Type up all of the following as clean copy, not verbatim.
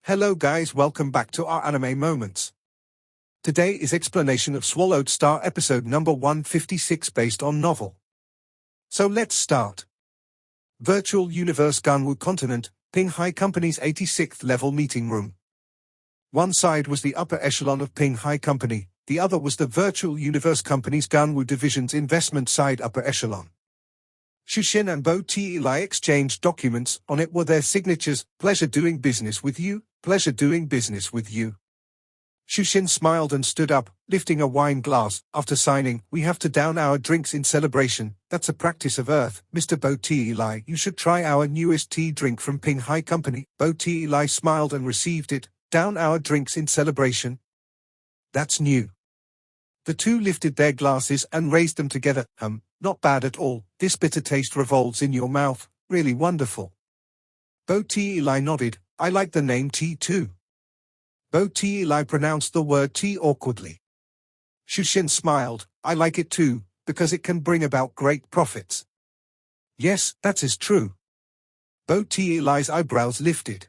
Hello guys, welcome back to our anime moments. Today is explanation of Swallowed Star episode number 156 based on novel. So let's start. Virtual Universe Ganwu Continent, Ping Hai Company's 86th level meeting room. One side was the upper echelon of Ping Hai Company, the other was the Virtual Universe Company's Ganwu Division's investment side upper echelon. Shushin and Bo Ti exchanged documents. On it were their signatures. Pleasure doing business with you, pleasure doing business with you. Shushin smiled and stood up, lifting a wine glass. After signing, we have to down our drinks in celebration. That's a practice of Earth. Mr. Bo Ti, you should try our newest tea drink from Ping Hai Company. Bo Ti smiled and received it. Down our drinks in celebration. That's new. The two lifted their glasses and raised them together. Not bad at all. This bitter taste revolves in your mouth. Really wonderful. Bo Ti nodded. I like the name tea too. Bo Ti pronounced the word tea awkwardly. Shushin smiled. I like it too, because it can bring about great profits. Yes, that is true. Bo Ti's eyebrows lifted.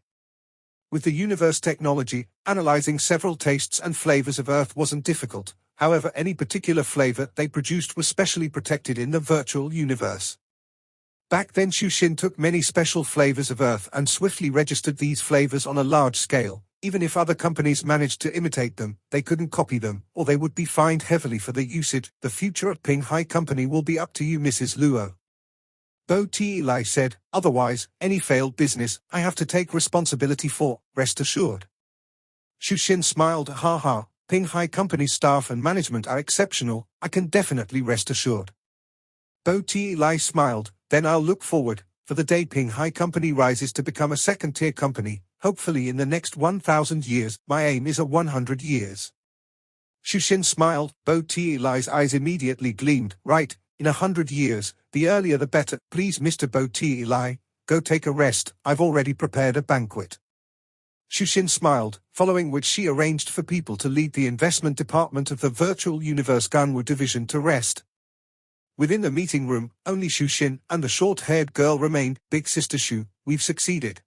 With the universe technology, analyzing several tastes and flavors of Earth wasn't difficult. However, any particular flavor they produced was specially protected in the virtual universe. Back then Shushin took many special flavors of Earth and swiftly registered these flavors on a large scale. Even if other companies managed to imitate them, they couldn't copy them, or they would be fined heavily for their usage. The future of Ping Hai Company will be up to you, Mrs. Luo. Bo Ti said, otherwise, any failed business, I have to take responsibility for, rest assured. Shushin smiled, haha. Ping Hai Company's staff and management are exceptional, I can definitely rest assured. Bo Ti smiled, then I'll look forward, for the day Ping Hai Company rises to become a second-tier company, hopefully in the next 1,000 years, my aim is 100 years. Shushin smiled, Bo Ti's eyes immediately gleamed, right, in 100 years, the earlier the better, please Mr. Bo Ti, go take a rest, I've already prepared a banquet. Shushin smiled, following which she arranged for people to lead the investment department of the Virtual Universe Ganwu division to rest. Within the meeting room, only Shushin and the short-haired girl remained. Big Sister Shu, we've succeeded.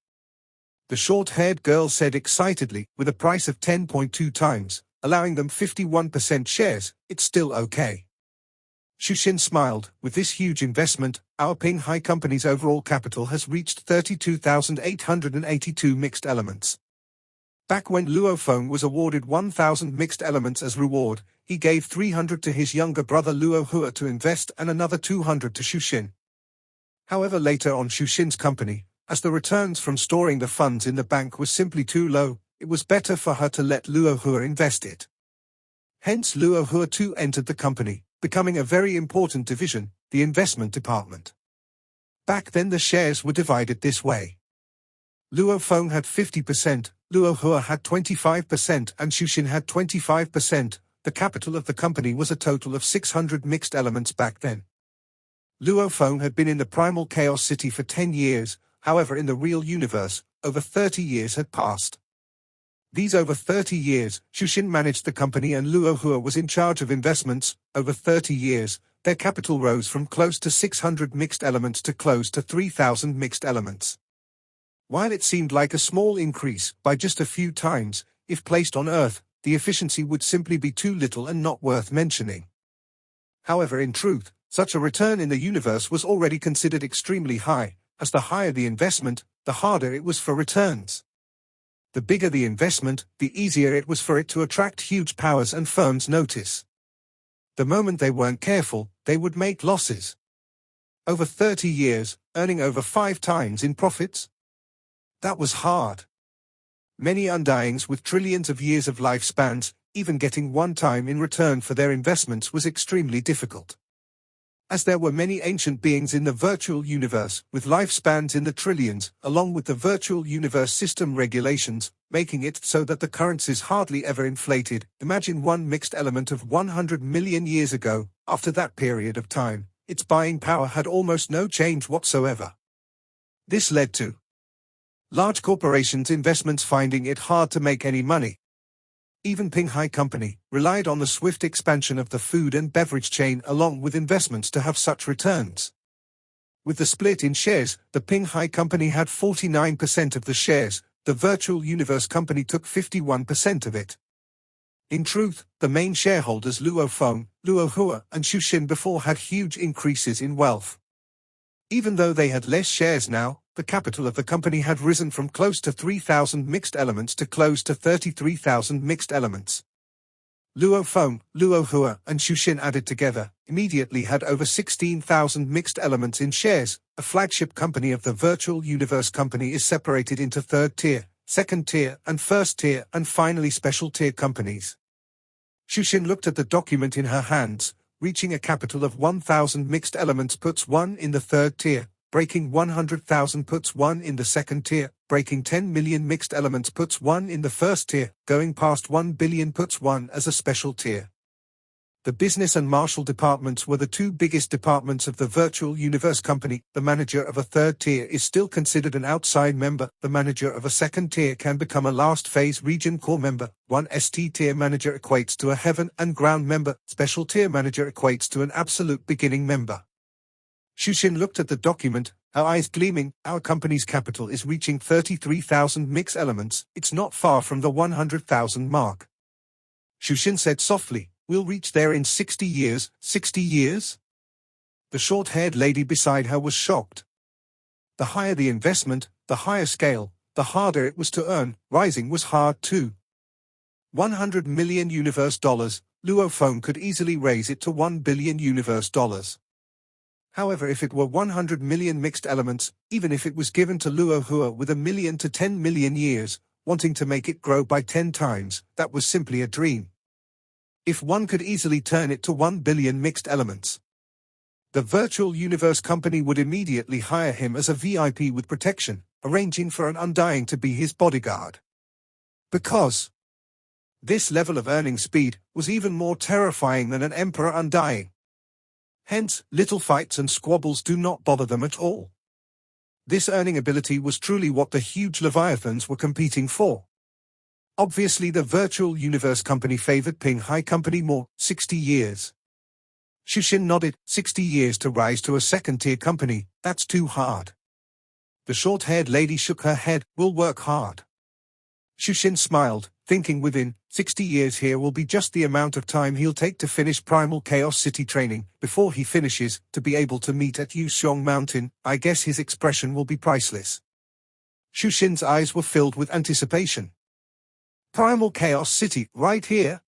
The short-haired girl said excitedly, with a price of 10.2 times, allowing them 51% shares, it's still okay. Shushin smiled, with this huge investment, our Ping Hai Company's overall capital has reached 32,882 mixed elements. Back when Luo Feng was awarded 1,000 mixed elements as reward, he gave 300 to his younger brother Luo Hua to invest and another 200 to Shushin. However, later on Shushin's company, as the returns from storing the funds in the bank was simply too low, it was better for her to let Luo Hua invest it. Hence Luo Hua too entered the company, becoming a very important division, the investment department. Back then the shares were divided this way. Luo Feng had 50%, Luo Hua had 25% and Shushin had 25%. The capital of the company was a total of 600 mixed elements back then. Luo Feng had been in the Primal Chaos City for 10 years, however in the real universe, over 30 years had passed. These over 30 years, Shushin managed the company and Luo Hua was in charge of investments. Over 30 years, their capital rose from close to 600 mixed elements to close to 3,000 mixed elements. While it seemed like a small increase, by just a few times, if placed on Earth, the efficiency would simply be too little and not worth mentioning. However, in truth, such a return in the universe was already considered extremely high, as the higher the investment, the harder it was for returns. The bigger the investment, the easier it was for it to attract huge powers and firms' notice. The moment they weren't careful, they would make losses. Over 30 years, earning over 5 times in profits? That was hard. Many undyings with trillions of years of lifespans, even getting one time in return for their investments was extremely difficult. As there were many ancient beings in the virtual universe, with lifespans in the trillions, along with the virtual universe system regulations, making it so that the currencies hardly ever inflated. Imagine one mixed element of 100 million years ago. After that period of time, its buying power had almost no change whatsoever. This led to large corporations' investments finding it hard to make any money. Even Ping Hai Company relied on the swift expansion of the food and beverage chain along with investments to have such returns. With the split in shares, the Ping Hai Company had 49% of the shares, The virtual universe company took 51% of it. In truth, the main shareholders Luo Feng, Luo Hua, and Xu Xin before had huge increases in wealth. Even though they had less shares now, the capital of the company had risen from close to 3,000 mixed elements to close to 33,000 mixed elements. Luo Feng, Luo Hua, and Xu Xin added together immediately had over 16,000 mixed elements in shares. A flagship company of the virtual universe company is separated into third tier, second tier, and first tier, and finally special tier companies. Xu Xin looked at the document in her hands. Reaching a capital of 1,000 mixed elements puts one in the third tier, breaking 100,000 puts one in the second tier, breaking 10 million mixed elements puts one in the first tier, going past 1 billion puts one as a special tier. The business and martial departments were the two biggest departments of the virtual universe company. The manager of a third tier is still considered an outside member. The manager of a second tier can become a last phase region core member. One ST tier manager equates to a heaven and ground member. Special tier manager equates to an absolute beginning member. Xu Xin looked at the document, her eyes gleaming. Our company's capital is reaching 33,000 mix elements. It's not far from the 100,000 mark. Xu Xin said softly, "We'll reach there in 60 years, 60 years?" The short-haired lady beside her was shocked. The higher the investment, the higher scale, the harder it was to earn. Rising was hard too. 100 million universe dollars, Luo Feng could easily raise it to 1 billion universe dollars. However, if it were 100 million mixed elements, even if it was given to Luo Hua with 1 million to 10 million years, wanting to make it grow by 10 times, that was simply a dream. If one could easily turn it to 1 billion mixed elements, the virtual universe company would immediately hire him as a VIP with protection, arranging for an Undying to be his bodyguard. Because this level of earning speed was even more terrifying than an Emperor Undying. Hence, little fights and squabbles do not bother them at all. This earning ability was truly what the huge Leviathans were competing for. Obviously the virtual universe company favored Ping Hai Company more. 60 years. Xu Xin nodded. 60 years to rise to a second-tier company, that's too hard. The short-haired lady shook her head. We'll work hard. Xu Xin smiled, thinking within, 60 years here will be just the amount of time he'll take to finish Primal Chaos City training. Before he finishes, to be able to meet at Yuxiong Mountain, I guess his expression will be priceless. Xu Xin's eyes were filled with anticipation. Primal Chaos City, right here?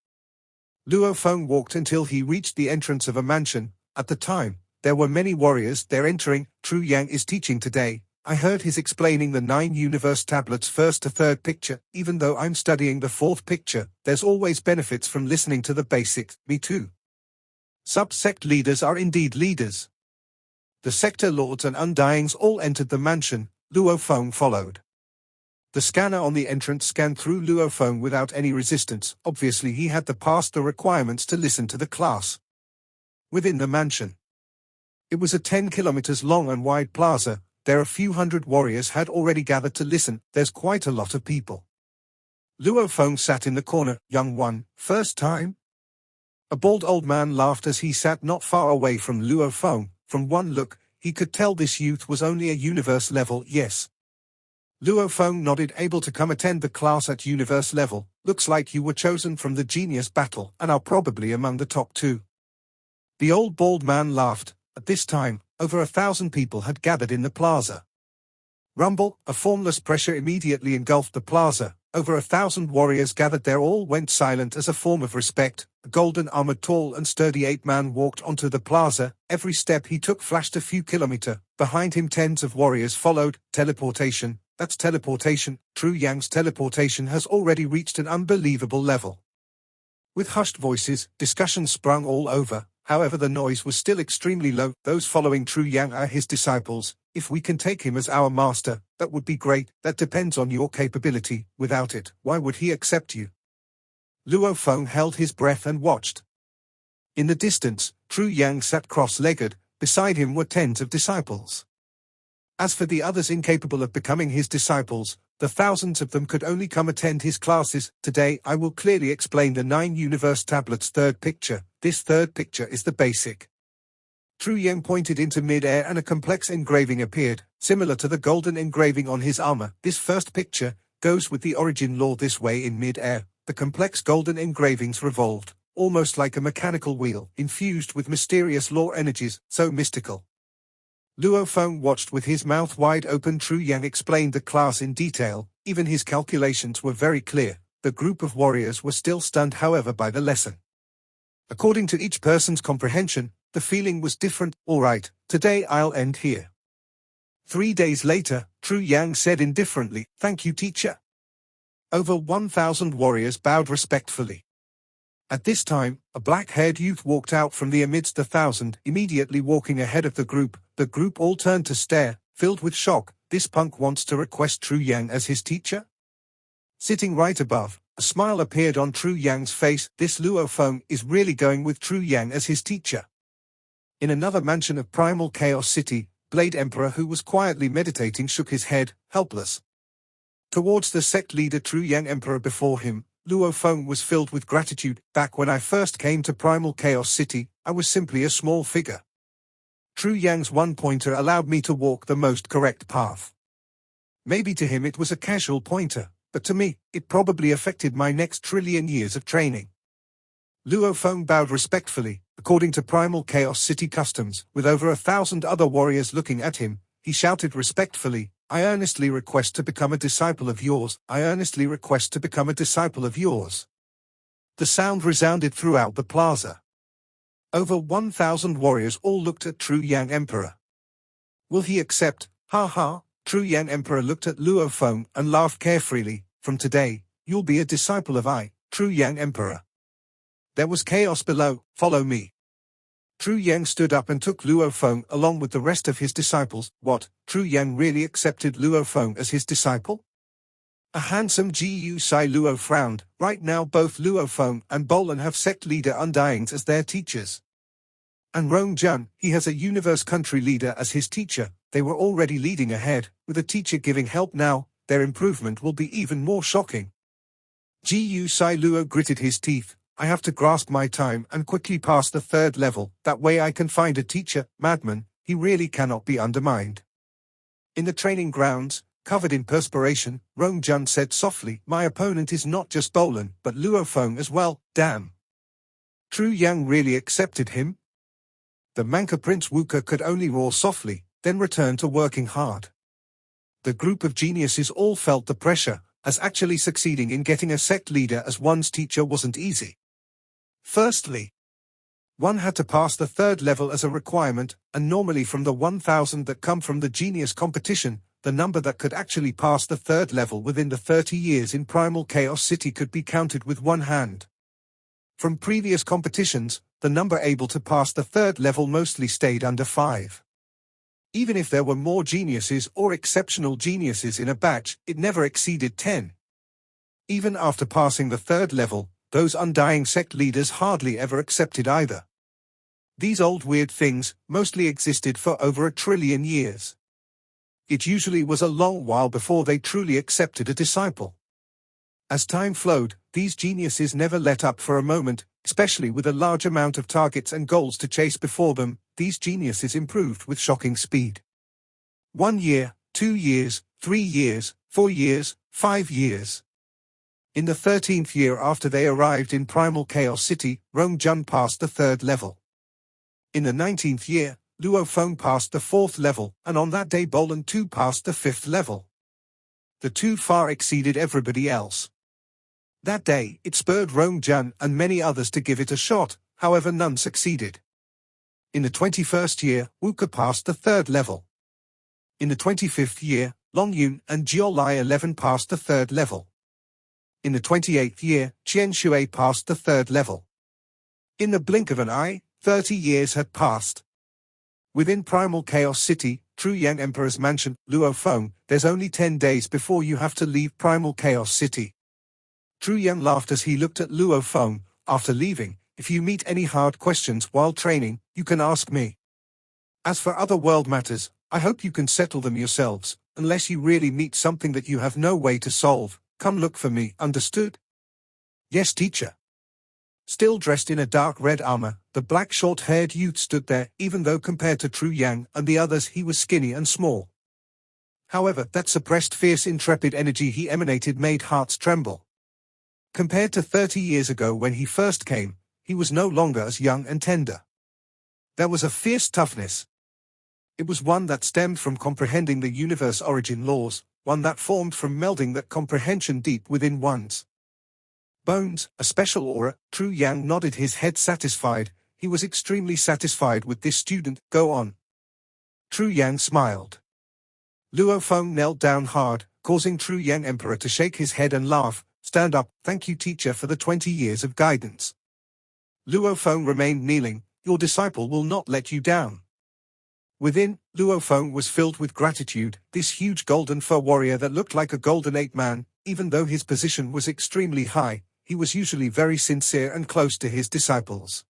Luo Feng walked until he reached the entrance of a mansion. At the time, there were many warriors there entering. True Yang is teaching today. I heard his explaining the 9 universe tablets first to third picture. Even though I'm studying the fourth picture, there's always benefits from listening to the basics. Me too. Sub-sect leaders are indeed leaders. The sector lords and Undyings all entered the mansion. Luo Feng followed. The scanner on the entrance scanned through Luo Feng without any resistance. Obviously he had to pass the requirements to listen to the class. Within the mansion, it was a 10 kilometers long and wide plaza. There a few hundred warriors had already gathered to listen. There's quite a lot of people. Luo Feng sat in the corner. Young one, first time? A bald old man laughed as he sat not far away from Luo Feng. From one look, he could tell this youth was only a universe level. Yes. Luo Feng nodded. Able to come attend the class at universe level. Looks like you were chosen from the genius battle and are probably among the top 2. The old bald man laughed. At this time, over 1,000 people had gathered in the plaza. Rumble, a formless pressure immediately engulfed the plaza. Over 1,000 warriors gathered there. All went silent as a form of respect. A golden-armored tall and sturdy ape-man walked onto the plaza. Every step he took flashed a few kilometers. Behind him tens of warriors followed. Teleportation. That's teleportation. True Yang's teleportation has already reached an unbelievable level. With hushed voices, discussion sprung all over. However, the noise was still extremely low. Those following True Yang are his disciples. If we can take him as our master, that would be great. That depends on your capability. Without it, why would he accept you? Luo Feng held his breath and watched. In the distance, True Yang sat cross-legged. Beside him were tens of disciples. As for the others incapable of becoming his disciples, the thousands of them could only come attend his classes. Today I will clearly explain the 9 universe tablets third picture. This third picture is the basic. True Yang pointed into mid-air and a complex engraving appeared, similar to the golden engraving on his armor. This first picture, goes with the origin law. This way in mid-air, the complex golden engravings revolved, almost like a mechanical wheel, infused with mysterious law energies, so mystical. Luo Feng watched with his mouth wide open. Tru Yang explained the class in detail, even his calculations were very clear. The group of warriors were still stunned, however, by the lesson. According to each person's comprehension, the feeling was different. All right, today I'll end here. 3 days later, Tru Yang said indifferently, "Thank you, teacher." Over 1,000 warriors bowed respectfully. At this time, a black-haired youth walked out from the amidst the 1,000, immediately walking ahead of the group. The group all turned to stare, filled with shock. This punk wants to request Tru Yang as his teacher? Sitting right above, a smile appeared on Tru Yang's face. This Luo Feng is really going with Tru Yang as his teacher. In another mansion of Primal Chaos City, Blade Emperor, who was quietly meditating, shook his head, helpless. Towards the sect leader Tru Yang Emperor before him, Luo Feng was filled with gratitude. Back when I first came to Primal Chaos City, I was simply a small figure. Tru Yang's one-pointer allowed me to walk the most correct path. Maybe to him it was a casual pointer, but to me, it probably affected my next trillion years of training. Luo Feng bowed respectfully, according to Primal Chaos City customs. With over 1,000 other warriors looking at him, he shouted respectfully, "I earnestly request to become a disciple of yours. I earnestly request to become a disciple of yours." The sound resounded throughout the plaza. Over 1,000 warriors all looked at Tru Yang Emperor. Will he accept? Ha ha! Tru Yang Emperor looked at Luo Feng and laughed carefreely. From today, you'll be a disciple of I, Tru Yang Emperor. There was chaos below. Follow me. Tru Yang stood up and took Luo Feng along with the rest of his disciples. What? Tru Yang really accepted Luo Feng as his disciple? A handsome Gu Sai Luo frowned. Right now both Luo Feng and Bolan have sect leader Undyings as their teachers. And Rong Jun, he has a universe country leader as his teacher. They were already leading ahead. With a teacher giving help now, their improvement will be even more shocking. Gu Sai Luo gritted his teeth. I have to grasp my time and quickly pass the 3rd level. That way I can find a teacher. Madman, he really cannot be undermined. In the training grounds, covered in perspiration, Rong Jun said softly, my opponent is not just Bolan, but Luo Feng as well. Damn. Tru Yang really accepted him? The Manca Prince Wuka could only roar softly, then return to working hard. The group of geniuses all felt the pressure, as actually succeeding in getting a sect leader as one's teacher wasn't easy. Firstly, one had to pass the 3rd level as a requirement, and normally from the 1,000 that come from the genius competition, the number that could actually pass the 3rd level within the 30 years in Primal Chaos City could be counted with one hand. From previous competitions, the number able to pass the 3rd level mostly stayed under 5. Even if there were more geniuses or exceptional geniuses in a batch, it never exceeded 10. Even after passing the 3rd level, those undying sect leaders hardly ever accepted either. These old weird things mostly existed for over 1 trillion years. It usually was a long while before they truly accepted a disciple. As time flowed, these geniuses never let up for a moment, especially with a large amount of targets and goals to chase before them. These geniuses improved with shocking speed. 1 year, 2 years, 3 years, 4 years, 5 years. In the 13th year after they arrived in Primal Chaos City, Rong Jun passed the 3rd level. In the 19th year, Luo Feng passed the 4th level, and on that day Bolan too passed the 5th level. The two far exceeded everybody else. That day, it spurred Rong Jun and many others to give it a shot, however none succeeded. In the 21st year, Wuka passed the 3rd level. In the 25th year, Long Yun and Jiao Lai 11 passed the 3rd level. In the 28th year, Qian Shui passed the 3rd level. In the blink of an eye, 30 years had passed. Within Primal Chaos City, Tru Yang Emperor's mansion, Luo Feng, there's only 10 days before you have to leave Primal Chaos City. Tru Yang laughed as he looked at Luo Feng. After leaving, if you meet any hard questions while training, you can ask me. As for other world matters, I hope you can settle them yourselves, unless you really meet something that you have no way to solve. Come look for me, understood? Yes, teacher. Still dressed in a dark red armor, the black short-haired youth stood there, even though compared to Tru Yang and the others he was skinny and small. However, that suppressed fierce intrepid energy he emanated made hearts tremble. Compared to 30 years ago when he first came, he was no longer as young and tender. There was a fierce toughness. It was one that stemmed from comprehending the universe origin laws, one that formed from melding that comprehension deep within one's bones, a special aura. True Yang nodded his head satisfied. He was extremely satisfied with this student. Go on. True Yang smiled. Luo Feng knelt down hard, causing True Yang Emperor to shake his head and laugh. Stand up, thank you teacher for the 20 years of guidance. Luo Feng remained kneeling. Your disciple will not let you down. Within, Luo Feng was filled with gratitude. This huge golden fur warrior that looked like a golden ape man, even though his position was extremely high, he was usually very sincere and close to his disciples.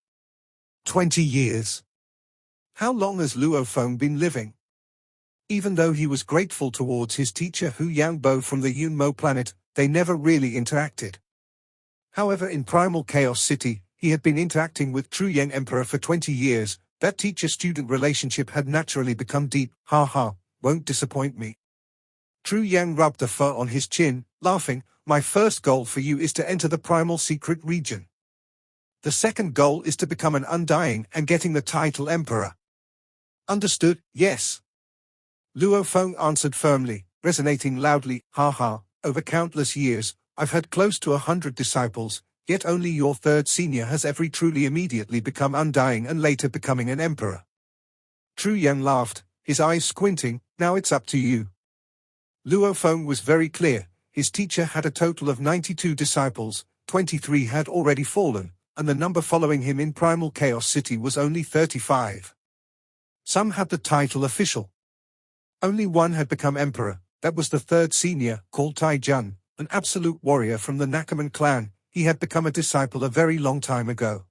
20 years. How long has Luo Feng been living? Even though he was grateful towards his teacher Hu Yangbo from the Yunmo planet, they never really interacted. However, in Primal Chaos City, he had been interacting with True Yang Emperor for 20 years. That teacher-student relationship had naturally become deep. Ha ha, won't disappoint me. True Yang rubbed the fur on his chin, laughing. My first goal for you is to enter the Primal Secret region. The second goal is to become an undying and getting the title Emperor. Understood, yes. Luo Feng answered firmly, resonating loudly. Ha ha, over countless years, I've had close to 100 disciples. Yet only your third senior has ever truly immediately become undying and later becoming an emperor. True Yang laughed, his eyes squinting. Now it's up to you. Luo Feng was very clear. His teacher had a total of 92 disciples, 23 had already fallen, and the number following him in Primal Chaos City was only 35. Some had the title official. Only one had become emperor. That was the third senior, called Tai Jun, an absolute warrior from the Nakaman clan. He had become a disciple a very long time ago.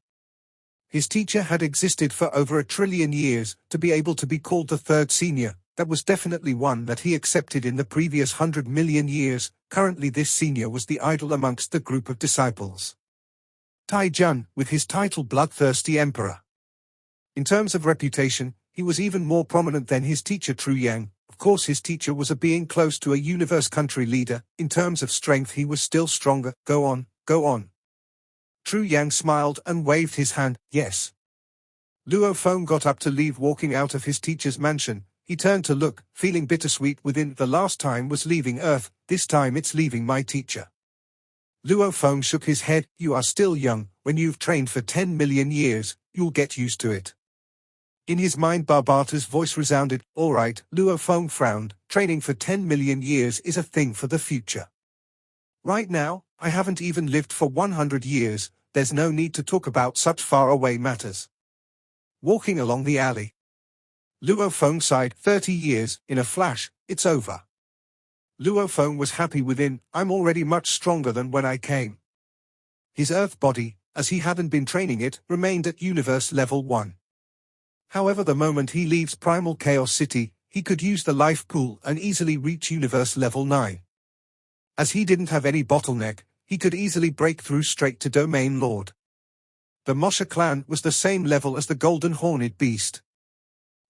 His teacher had existed for over 1 trillion years. To be able to be called the third senior, that was definitely one that he accepted in the previous 100 million years. Currently this senior was the idol amongst the group of disciples. Tai Jun, with his title Bloodthirsty Emperor. In terms of reputation, he was even more prominent than his teacher True Yang. Of course his teacher was a being close to a universe country leader. In terms of strength he was still stronger. Go on. Go on. True Yang smiled and waved his hand. Yes. Luo Feng got up to leave, walking out of his teacher's mansion. He turned to look, feeling bittersweet within. The last time was leaving Earth, this time it's leaving my teacher. Luo Feng shook his head. You are still young. When you've trained for 10 million years, you'll get used to it. In his mind Barbata's voice resounded. All right. Luo Feng frowned. Training for 10 million years is a thing for the future. Right now, I haven't even lived for 100 years, there's no need to talk about such far-away matters. Walking along the alley. Luo Feng sighed. 30 years, in a flash, it's over. Luo Feng was happy within. I'm already much stronger than when I came. His earth body, as he hadn't been training it, remained at universe level 1. However, the moment he leaves Primal Chaos City, he could use the life pool and easily reach universe level 9. As he didn't have any bottleneck, he could easily break through straight to Domain Lord. The Mosha clan was the same level as the Golden Horned Beast.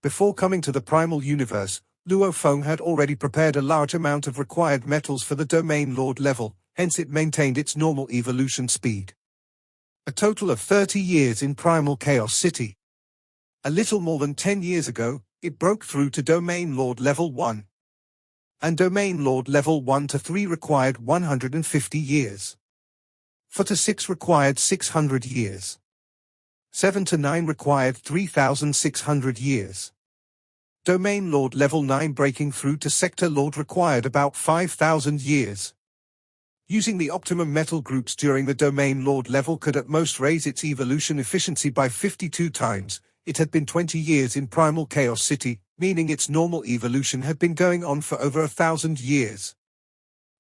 Before coming to the Primal Universe, Luo Feng had already prepared a large amount of required metals for the Domain Lord level, hence it maintained its normal evolution speed. A total of 30 years in Primal Chaos City. A little more than 10 years ago, it broke through to Domain Lord level 1. And Domain Lord level 1 to 3 required 150 years. 4 to 6 required 600 years. 7 to 9 required 3,600 years. Domain Lord level 9 breaking through to Sector Lord required about 5,000 years. Using the optimum metal groups during the Domain Lord level could at most raise its evolution efficiency by 52 times. It had been 20 years in Primal Chaos City, meaning its normal evolution had been going on for over 1,000 years.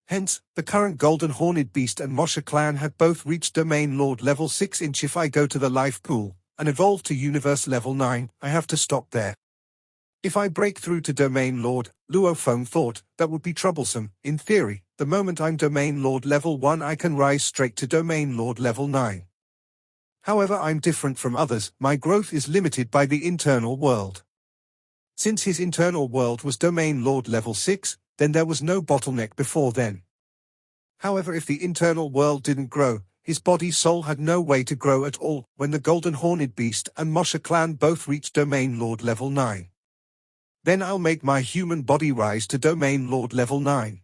Hence, the current Golden Horned Beast and Mosha clan had both reached Domain Lord level 6. If I go to the life pool and evolve to Universe level 9, I have to stop there. If I break through to Domain Lord, Luo Feng thought, that would be troublesome. In theory, the moment I'm Domain Lord level 1 I can rise straight to Domain Lord level 9. However, I'm different from others. My growth is limited by the internal world. Since his internal world was Domain Lord level 6, then there was no bottleneck before then. However, if the internal world didn't grow, his body's soul had no way to grow at all when the Golden Horned Beast and Mosha clan both reached Domain Lord level 9. Then I'll make my human body rise to Domain Lord level 9.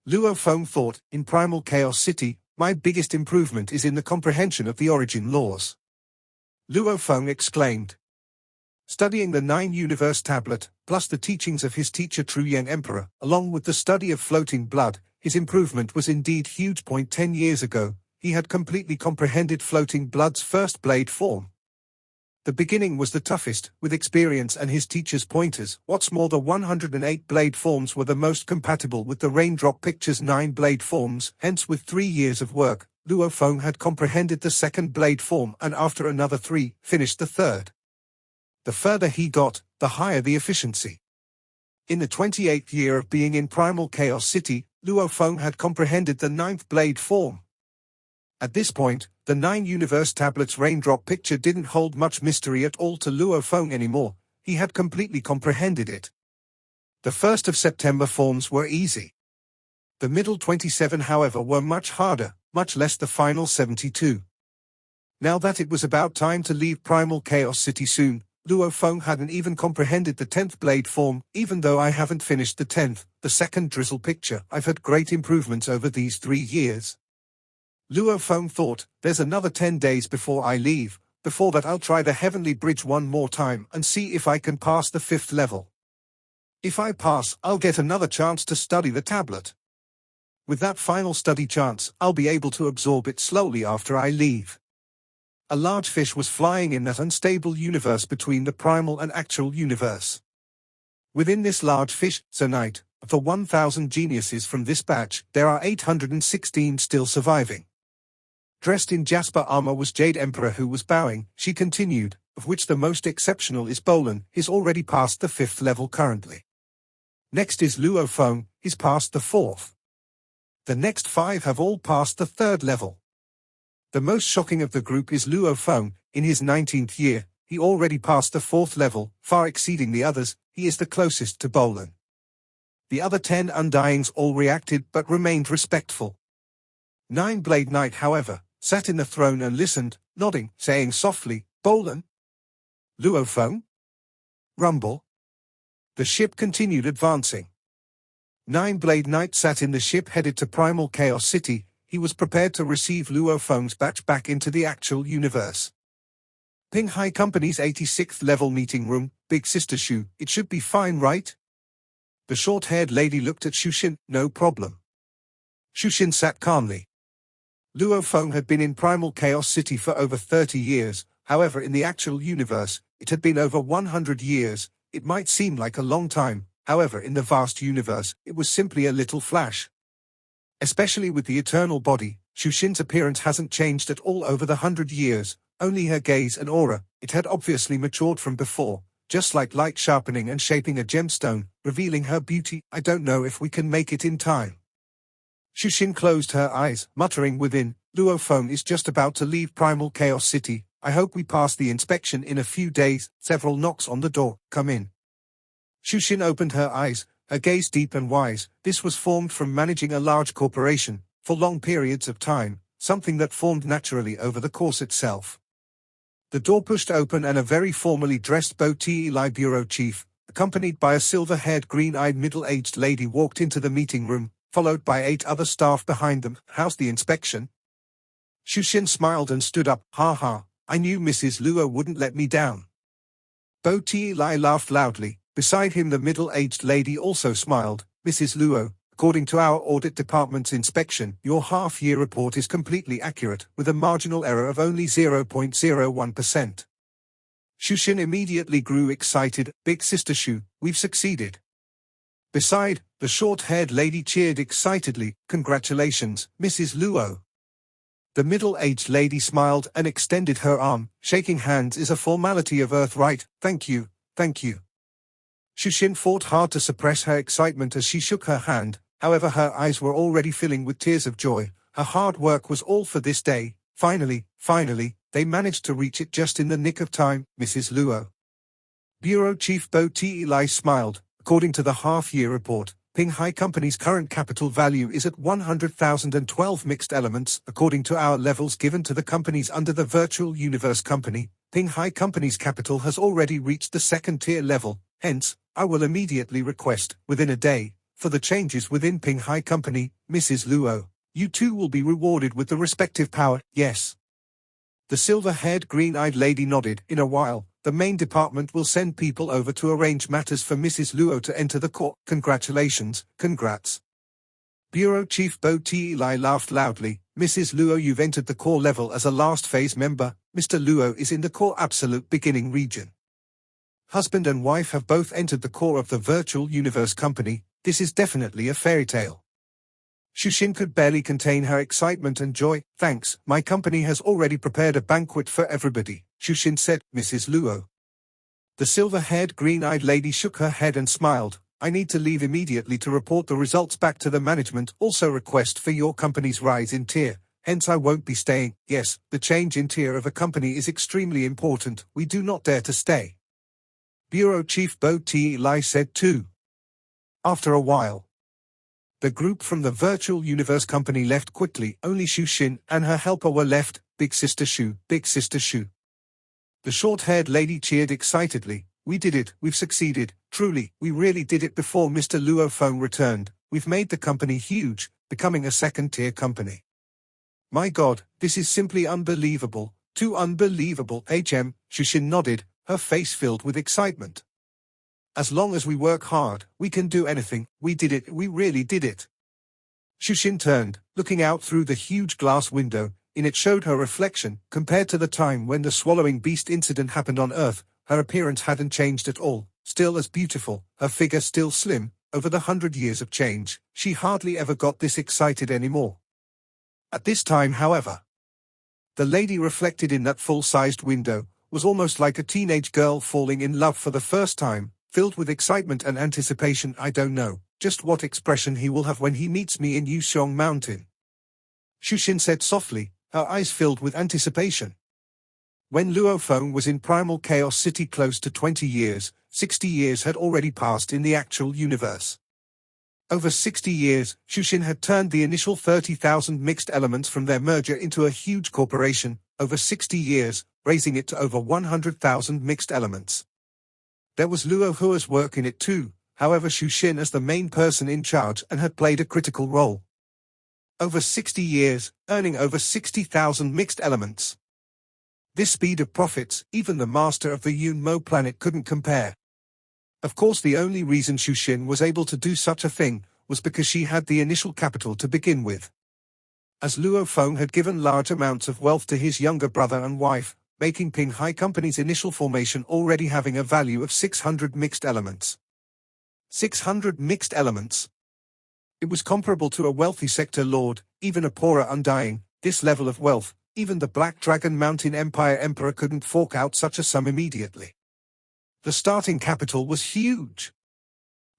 Luo Feng thought, in Primal Chaos City, my biggest improvement is in the comprehension of the origin laws. Luo Feng exclaimed. Studying the 9-universe tablet, plus the teachings of his teacher Truyen Emperor, along with the study of floating blood, his improvement was indeed huge. 10 years ago, he had completely comprehended floating blood's first blade form. The beginning was the toughest, with experience and his teacher's pointers. What's more, the 108 blade forms were the most compatible with the Raindrop Pictures' 9 blade forms, hence with 3 years of work, Luo Feng had comprehended the second blade form and after another 3, finished the third. The further he got, the higher the efficiency. In the 28th year of being in Primal Chaos City, Luo Feng had comprehended the 9th blade form. At this point, the 9-universe tablet's raindrop picture didn't hold much mystery at all to Luo Feng anymore. He had completely comprehended it. The 1st of September forms were easy. The middle 27, however, were much harder, much less the final 72. Now that it was about time to leave Primal Chaos City soon, Luo Feng hadn't even comprehended the 10th blade form. Even though I haven't finished the 10th, the second drizzle picture, I've had great improvements over these 3 years. Luo Feng thought, there's another 10 days before I leave. Before that I'll try the Heavenly Bridge one more time and see if I can pass the 5th level. If I pass, I'll get another chance to study the tablet. With that final study chance, I'll be able to absorb it slowly after I leave. A large fish was flying in that unstable universe between the primal and actual universe. Within this large fish, Zonite, of the 1,000 geniuses from this batch, there are 816 still surviving. Dressed in Jasper armor was Jade Emperor, who was bowing. She continued, of which the most exceptional is Bolan, he's already past the 5th level currently. Next is Luo Feng, he's past the 4th. The next 5 have all passed the 3rd level. The most shocking of the group is Luo Feng. In his 19th year, he already passed the 4th level, far exceeding the others. He is the closest to Bolan. The other 10 Undyings all reacted but remained respectful. 9-Blade Knight, however, sat in the throne and listened, nodding, saying softly, Bolan? Luo Feng? Rumble? The ship continued advancing. 9-Blade Knight sat in the ship headed to Primal Chaos City. He was prepared to receive Luo Feng's batch back into the actual universe. Ping Hai Company's 86th level meeting room, Big Sister Shu, it should be fine, right? The short-haired lady looked at Shushin. No problem. Shushin sat calmly. Luo Feng had been in Primal Chaos City for over 30 years, however in the actual universe, it had been over 100 years. It might seem like a long time, however in the vast universe, it was simply a little flash. Especially with the eternal body, Shushin's appearance hasn't changed at all over the 100 years, only her gaze and aura, it had obviously matured from before, just like light sharpening and shaping a gemstone, revealing her beauty. I don't know if we can make it in time. Shushin closed her eyes, muttering within, Luo Feng is just about to leave Primal Chaos City. I hope we pass the inspection in a few days. Several knocks on the door. Come in. Shushin opened her eyes, her gaze deep and wise. This was formed from managing a large corporation, for long periods of time, something that formed naturally over the course itself. The door pushed open and a very formally dressed Bo-Ti bureau chief, accompanied by a silver-haired green-eyed middle-aged lady walked into the meeting room, followed by 8 other staff behind them. How's the inspection? Shushin smiled and stood up. Ha ha, I knew Mrs. Luo wouldn't let me down. Bo-Ti laughed loudly. Beside him the middle-aged lady also smiled. Mrs. Luo, according to our audit department's inspection, your half-year report is completely accurate, with a marginal error of only 0.01%. Shushin immediately grew excited. Big Sister Shu, we've succeeded. Beside, the short-haired lady cheered excitedly. Congratulations, Mrs. Luo. The middle-aged lady smiled and extended her arm. Shaking hands is a formality of Earth-right. Thank you, thank you. Shushin fought hard to suppress her excitement as she shook her hand, however her eyes were already filling with tears of joy. Her hard work was all for this day. Finally, they managed to reach it just in the nick of time, Mrs. Luo. Bureau Chief Bo-Ti smiled. According to the half-year report, Ping Hai Company's current capital value is at 100,012 mixed elements, according to our levels given to the companies under the Virtual Universe Company. Ping Hai Company's capital has already reached the second tier level, hence, I will immediately request, within a day, for the changes within Ping Hai Company. Mrs. Luo, you too will be rewarded with the respective power. Yes. The silver-haired green-eyed lady nodded. In a while, the main department will send people over to arrange matters for Mrs. Luo to enter the core. Congratulations, congrats. Bureau Chief Bo Ti-Lai laughed loudly. Mrs. Luo, you've entered the core level as a last phase member. Mr. Luo is in the core absolute beginning region. Husband and wife have both entered the core of the Virtual Universe Company. This is definitely a fairy tale. Shushin could barely contain her excitement and joy. Thanks, my company has already prepared a banquet for everybody, Shushin said. Mrs. Luo. The silver-haired green-eyed lady shook her head and smiled. I need to leave immediately to report the results back to the management. Also request for your company's rise in tier. Hence I won't be staying. Yes, the change in tier of a company is extremely important. We do not dare to stay. Bureau Chief Bo Ti-Lai said too. After a while, the group from the Virtual Universe Company left quickly. Only Shushin and her helper were left. Big Sister Shu, Big Sister Shu. The short-haired lady cheered excitedly. We did it, we've succeeded. Truly, we really did it. Before Mr. Luo Feng returned, we've made the company huge, becoming a second-tier company. My God, this is simply unbelievable, too unbelievable. Shushin nodded, her face filled with excitement. As long as we work hard, we can do anything. We did it, we really did it. Shushin turned, looking out through the huge glass window. In it showed her reflection. Compared to the time when the swallowing beast incident happened on Earth, her appearance hadn't changed at all. Still as beautiful, her figure still slim. Over the 100 years of change, she hardly ever got this excited anymore. At this time, however, the lady reflected in that full-sized window was almost like a teenage girl falling in love for the first time, filled with excitement and anticipation. I don't know just what expression he will have when he meets me in Yuxiong Mountain, Shushin said softly, her eyes filled with anticipation. When Luo Feng was in Primal Chaos City close to 20 years, 60 years had already passed in the actual universe. Over 60 years, Shushin had turned the initial 30,000 mixed elements from their merger into a huge corporation. Over 60 years, raising it to over 100,000 mixed elements. There was Luo Hua's work in it too, however Shushin as the main person in charge and had played a critical role. Over 60 years, earning over 60,000 mixed elements. This speed of profits, even the master of the Yunmo planet couldn't compare. Of course, the only reason Shushin was able to do such a thing was because she had the initial capital to begin with. As Luo Feng had given large amounts of wealth to his younger brother and wife, making Ping Hai Company's initial formation already having a value of 600 mixed elements. 600 mixed elements. It was comparable to a wealthy sector lord, even a poorer undying. This level of wealth, even the Black Dragon Mountain Empire Emperor couldn't fork out such a sum immediately. The starting capital was huge.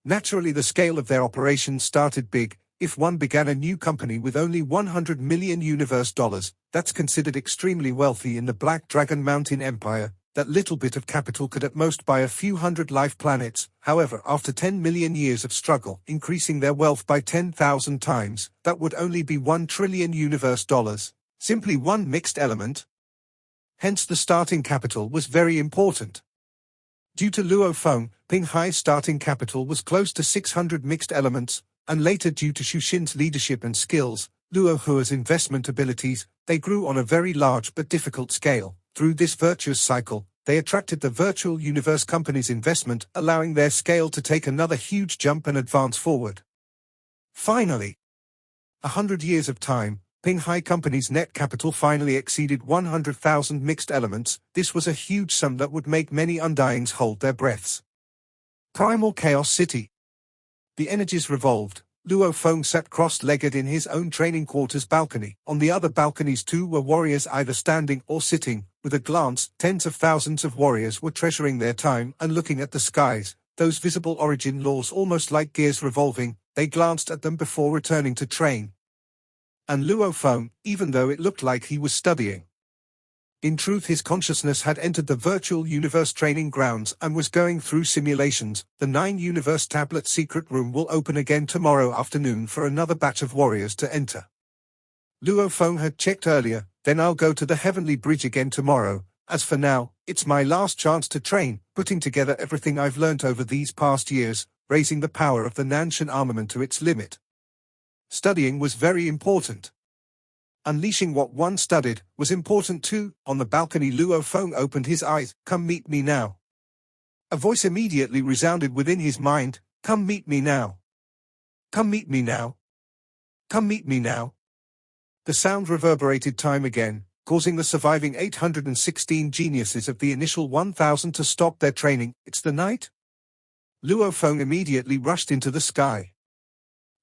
Naturally, the scale of their operations started big. If one began a new company with only 100 million universe dollars, that's considered extremely wealthy in the Black Dragon Mountain Empire. That little bit of capital could at most buy a few hundred life planets. However, after 10 million years of struggle, increasing their wealth by 10,000 times, that would only be 1 trillion universe dollars. Simply one mixed element. Hence the starting capital was very important. Due to Luo Feng, Ping Hai's starting capital was close to 600 mixed elements, and later due to Shushin's leadership and skills, Luo Hua's investment abilities, they grew on a very large but difficult scale. Through this virtuous cycle, they attracted the Virtual Universe Company's investment, allowing their scale to take another huge jump and advance forward. Finally, 100 years of time, Ping Hai Company's net capital finally exceeded 100,000 mixed elements. This was a huge sum that would make many undyings hold their breaths. Primal Chaos City. The energies revolved. Luo Feng sat cross-legged in his own training quarters balcony. On the other balconies too were warriors either standing or sitting. With a glance, tens of thousands of warriors were treasuring their time and looking at the skies, those visible origin laws almost like gears revolving. They glanced at them before returning to train. And Luo Feng, even though it looked like he was studying, In truth, his consciousness had entered the virtual universe training grounds and was going through simulations. The 9-universe tablet secret room will open again tomorrow afternoon for another batch of warriors to enter. Luo Feng had checked earlier. Then I'll go to the heavenly bridge again tomorrow. As for now, it's my last chance to train, putting together everything I've learnt over these past years, raising the power of the Nanshan armament to its limit. Studying was very important. Unleashing what one studied was important too. On the balcony, Luo Feng opened his eyes. Come meet me now. A voice immediately resounded within his mind. Come meet me now. Come meet me now. Come meet me now. The sound reverberated time again, causing the surviving 816 geniuses of the initial 1,000 to stop their training. It's the night? Luo Feng immediately rushed into the sky.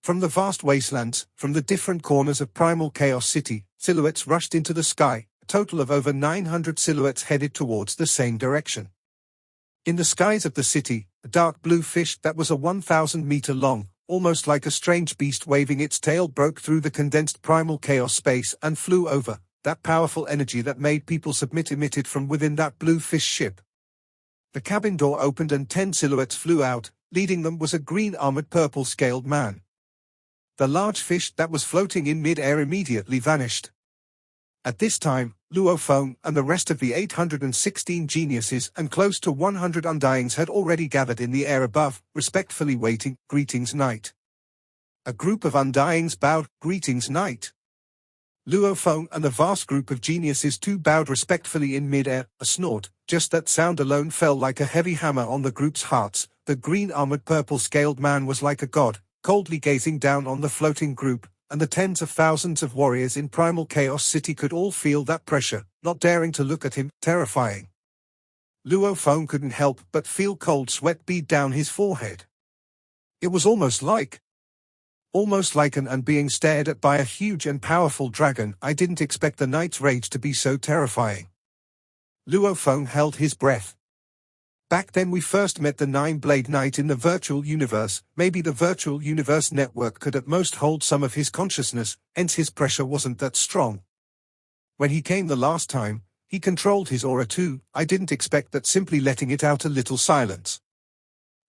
From the vast wastelands, from the different corners of Primal Chaos City, silhouettes rushed into the sky. A total of over 900 silhouettes headed towards the same direction. In the skies of the city, a dark blue fish that was a 1,000-meter long, almost like a strange beast waving its tail, broke through the condensed primal chaos space and flew over. That powerful energy that made people submit emitted from within that blue fish ship. The cabin door opened and 10 silhouettes flew out. Leading them was a green armored purple-scaled man. The large fish that was floating in mid-air immediately vanished. At this time, Luo Feng and the rest of the 816 geniuses and close to 100 undyings had already gathered in the air above, respectfully waiting. Greetings, Knight. A group of undyings bowed. Greetings, Knight. Luo Feng and the vast group of geniuses too bowed respectfully in mid-air. A snort, just that sound alone, fell like a heavy hammer on the group's hearts. The green armored purple-scaled man was like a god, coldly gazing down on the floating group, and the tens of thousands of warriors in Primal Chaos City could all feel that pressure, not daring to look at him. Terrifying. Luo Feng couldn't help but feel cold sweat bead down his forehead. It was almost like and being stared at by a huge and powerful dragon. I didn't expect the knight's rage to be so terrifying. Luo Feng held his breath. Back then we first met the 9-Blade Knight in the virtual universe. Maybe the virtual universe network could at most hold some of his consciousness, hence his pressure wasn't that strong. When he came the last time, he controlled his aura too. I didn't expect that simply letting it out a little silence.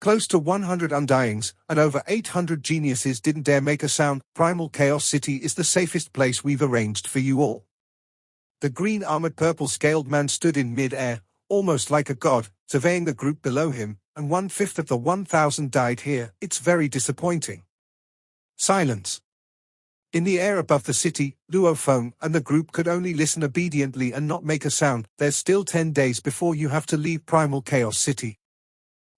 Close to 100 undyings, and over 800 geniuses didn't dare make a sound. Primal Chaos City is the safest place we've arranged for you all. The green armored purple-scaled man stood in mid-air, almost like a god, surveying the group below him, and 1/5 of the 1,000 died here. It's very disappointing. Silence. In the air above the city, Luo Feng and the group could only listen obediently and not make a sound. There's still 10 days before you have to leave Primal Chaos City.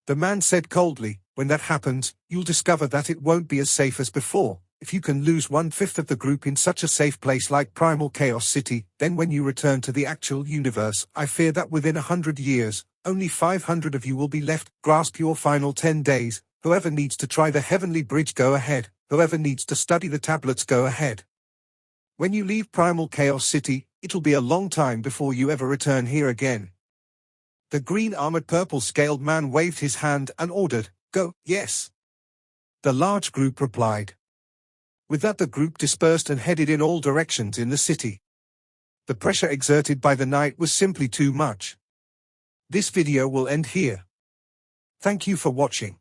The man said coldly. When that happens, you'll discover that it won't be as safe as before. If you can lose 1/5 of the group in such a safe place like Primal Chaos City, then when you return to the actual universe, I fear that within 100 years, only 500 of you will be left. Grasp your final 10 days. Whoever needs to try the heavenly bridge, go ahead. Whoever needs to study the tablets, go ahead. When you leave Primal Chaos City, it'll be a long time before you ever return here again. The green armored purple-scaled man waved his hand and ordered, "Go." "Yes." The large group replied. With that, the group dispersed and headed in all directions in the city. The pressure exerted by the knight was simply too much. This video will end here. Thank you for watching.